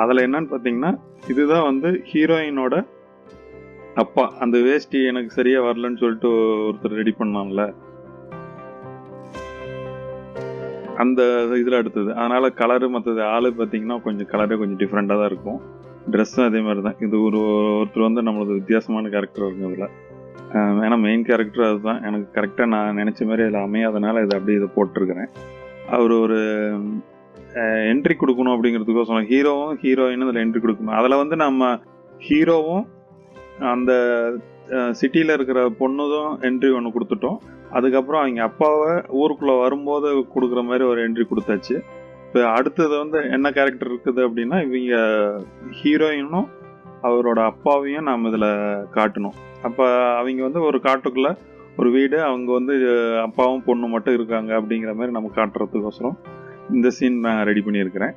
அதில் என்னன்னு பார்த்தீங்கன்னா, இதுதான் வந்து ஹீரோயினோட அப்பா. அந்த வேஷ்டி எனக்கு சரியா வரலன்னு சொல்லிட்டு ஒருத்தர் ரெடி பண்ணான்ல, அந்த இதில் எடுத்தது. அதனால கலரு மற்றது ஆளு பார்த்தீங்கன்னா கொஞ்சம் கலரே கொஞ்சம் டிஃப்ரெண்ட்டாக தான் இருக்கும். ட்ரெஸ்ஸும் அதே மாதிரி தான். இது ஒருத்தர் வந்து நம்மளது வித்தியாசமான கேரக்டர் இருக்கும் இதில். ஏன்னா மெயின் கேரக்டர் அதுதான். எனக்கு கரெக்டாக நான் நினச்ச மாதிரி அதில் அமையாதனால இதை போட்டிருக்கிறேன். அவர் ஒரு என்ட்ரி கொடுக்கணும் அப்படிங்கிறதுக்கோசரம் ஹீரோவும் ஹீரோயினும் அதில் என்ட்ரி கொடுக்கணும். அதில் வந்து நம்ம ஹீரோவும் அந்த சிட்டியில் இருக்கிற பொண்ணுதான் என்ட்ரி ஒன்று கொடுத்துட்டோம். அதுக்கப்புறம் அவங்க அப்பாவை ஊருக்குள்ளே வரும்போது கொடுக்குற மாதிரி ஒரு என்ட்ரி கொடுத்தாச்சு. இப்போ அடுத்தது வந்து என்ன கேரக்டர் இருக்குது அப்படின்னா, இவங்க ஹீரோயினும் அவரோட அப்பாவையும் நாம் இதில் காட்டணும். அப்போ அவங்க வந்து ஒரு காட்டுக்குள்ளே ஒரு வீடு, அவங்க வந்து அப்பாவும் பொண்ணு மட்டும் இருக்காங்க அப்படிங்கிற மாதிரி நம்ம காட்டுறதுக்கோசரம் இந்த சீன் நான் ரெடி பண்ணியிருக்கிறேன்.